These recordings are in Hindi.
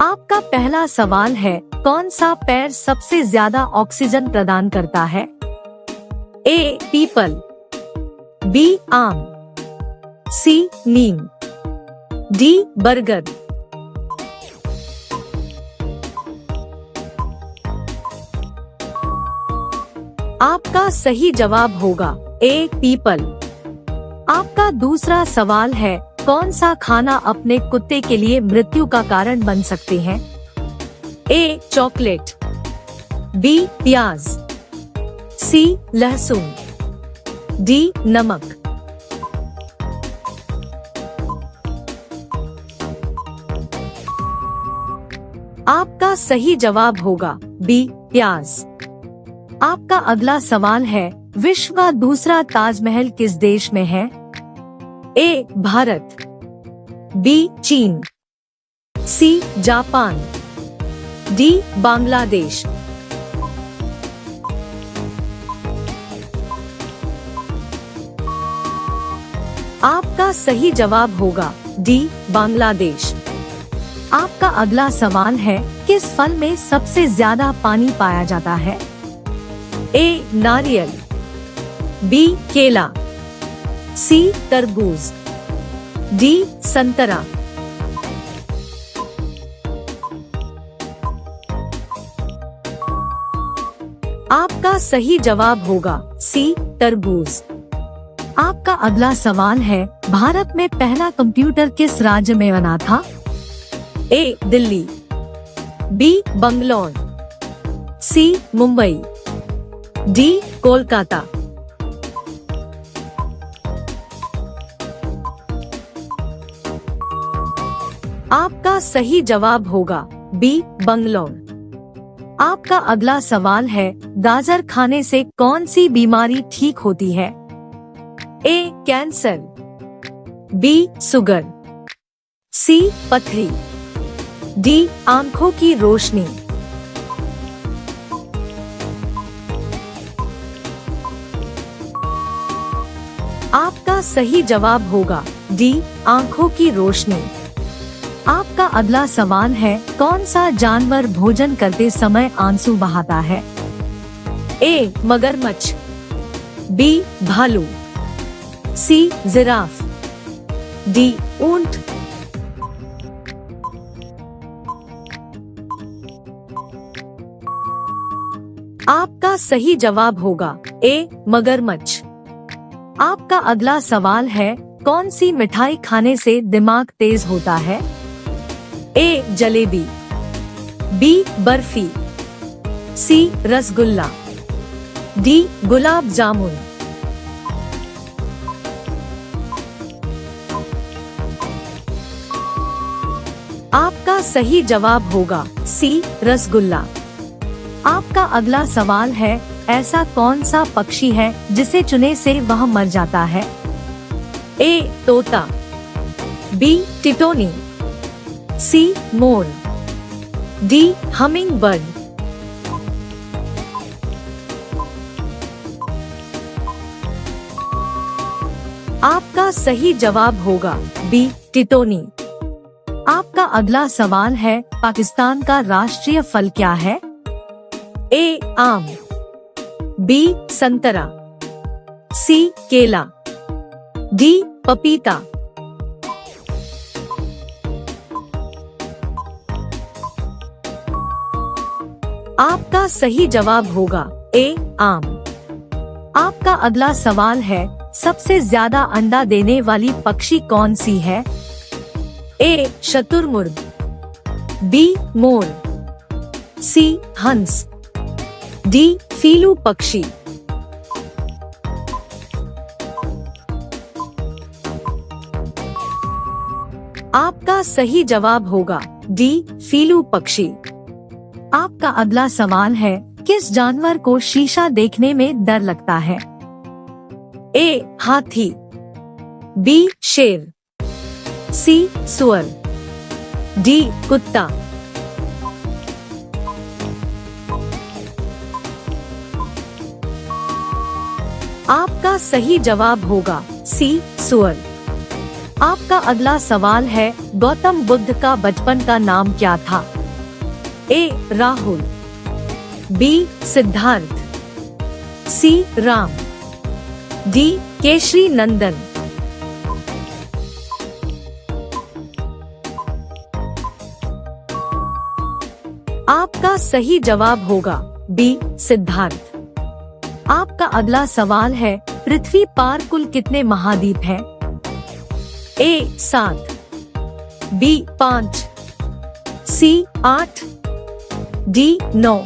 आपका पहला सवाल है, कौन सा पेड़ सबसे ज्यादा ऑक्सीजन प्रदान करता है? ए पीपल, बी आम, सी नीम, डी बरगद। आपका सही जवाब होगा ए पीपल। आपका दूसरा सवाल है, कौन सा खाना अपने कुत्ते के लिए मृत्यु का कारण बन सकते हैं? ए चॉकलेट, बी प्याज, सी लहसुन, डी नमक। आपका सही जवाब होगा बी प्याज। आपका अगला सवाल है, विश्व का दूसरा ताजमहल किस देश में है? ए भारत, बी चीन, सी जापान, डी बांग्लादेश। आपका सही जवाब होगा डी बांग्लादेश। आपका अगला सवाल है, किस फल में सबसे ज्यादा पानी पाया जाता है? ए नारियल, बी केला, सी तरबूज, डी संतरा। आपका सही जवाब होगा सी तरबूज। आपका अगला सवाल है, भारत में पहला कंप्यूटर किस राज्य में बना था? ए दिल्ली, बी बंगलौर, सी मुंबई, डी कोलकाता। आपका सही जवाब होगा बी बंगलौर। आपका अगला सवाल है, गाजर खाने से कौन सी बीमारी ठीक होती है? ए कैंसर, बी शुगर, सी पथरी, डी आंखों की रोशनी। आपका सही जवाब होगा डी आंखों की रोशनी। आपका अगला सवाल है, कौन सा जानवर भोजन करते समय आंसू बहाता है? ए मगरमच्छ, बी भालू, सी जिराफ, डी ऊंट। आपका सही जवाब होगा ए मगरमच्छ। आपका अगला सवाल है, कौन सी मिठाई खाने से दिमाग तेज होता है? ए जलेबी, बी बर्फी, सी रसगुल्ला, डी गुलाब जामुन। आपका सही जवाब होगा सी रसगुल्ला। आपका अगला सवाल है, ऐसा कौन सा पक्षी है जिसे चुने से वह मर जाता है? ए तोता, बी टिटोनी, सी मोर, डी हमिंग बर्ड। आपका सही जवाब होगा बी टिटोनी। आपका अगला सवाल है, पाकिस्तान का राष्ट्रीय फल क्या है? ए आम, बी संतरा, सी केला, डी पपीता। आपका सही जवाब होगा ए आम। आपका अगला सवाल है, सबसे ज्यादा अंडा देने वाली पक्षी कौन सी है? ए शतुरमुर्ग, बी मोर, सी हंस, डी फीलू पक्षी। आपका सही जवाब होगा डी फीलू पक्षी। आपका अगला सवाल है, किस जानवर को शीशा देखने में डर लगता है? ए हाथी, बी शेर, सी सुअर, डी कुत्ता। आपका सही जवाब होगा सी सुअर। आपका अगला सवाल है, गौतम बुद्ध का बचपन का नाम क्या था? ए राहुल, बी सिद्धार्थ, सी राम, डी केशरी नंदन। आपका सही जवाब होगा बी सिद्धार्थ। आपका अगला सवाल है, पृथ्वी पर कुल कितने महाद्वीप हैं? ए 7, बी 5, सी 8, डी 9।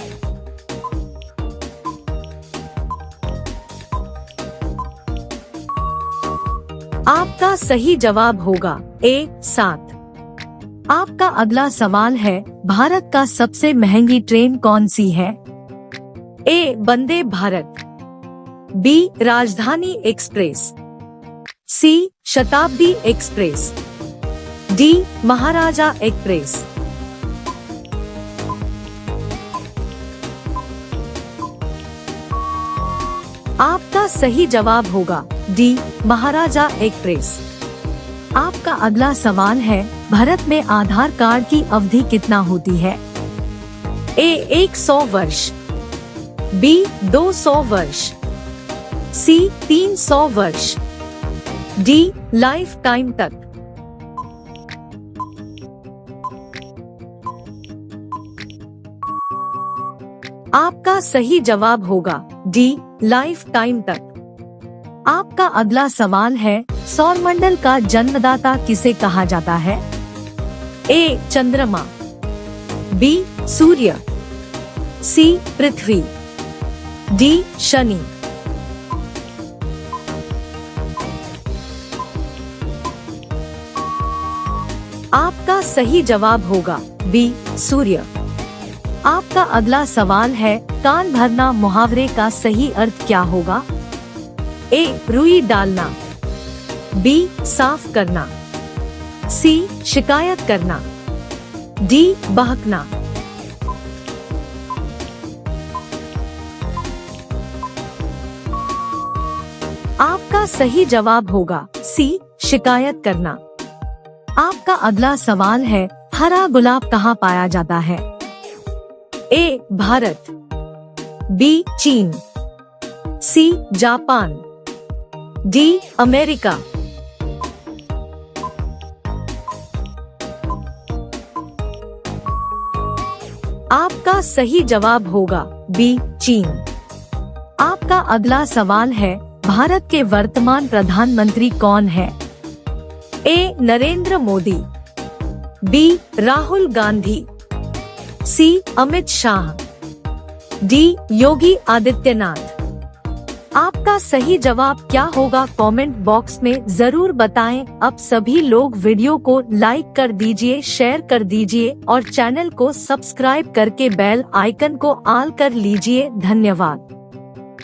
आपका सही जवाब होगा ए 7। आपका अगला सवाल है, भारत का सबसे महंगी ट्रेन कौन सी है? ए वंदे भारत, बी राजधानी एक्सप्रेस, सी शताब्दी एक्सप्रेस, डी महाराजा एक्सप्रेस। आपका सही जवाब होगा डी महाराजा एक्सप्रेस। आपका अगला सवाल है, भारत में आधार कार्ड की अवधि कितना होती है? ए 100 वर्ष, बी 200 वर्ष, सी 300 वर्ष, डी लाइफ टाइम तक। आपका सही जवाब होगा डी लाइफ टाइम तक। आपका अगला सवाल है, सौरमंडल का जन्मदाता किसे कहा जाता है? ए चंद्रमा, बी सूर्य, सी पृथ्वी, डी शनि। आपका सही जवाब होगा बी सूर्य। आपका अगला सवाल है, कान भरना मुहावरे का सही अर्थ क्या होगा? ए रुई डालना, बी साफ करना, सी शिकायत करना, डी बहकना। आपका सही जवाब होगा सी शिकायत करना। आपका अगला सवाल है, हरा गुलाब कहाँ पाया जाता है? ए भारत, बी चीन, सी जापान, डी अमेरिका। आपका सही जवाब होगा बी चीन। आपका अगला सवाल है, भारत के वर्तमान प्रधानमंत्री कौन है? ए नरेंद्र मोदी, बी राहुल गांधी, सी अमित शाह, डी योगी आदित्यनाथ। आपका सही जवाब क्या होगा? कमेंट बॉक्स में जरूर बताएं। अब सभी लोग वीडियो को लाइक कर दीजिए, शेयर कर दीजिए और चैनल को सब्सक्राइब करके बेल आइकन को ऑल कर लीजिए। धन्यवाद।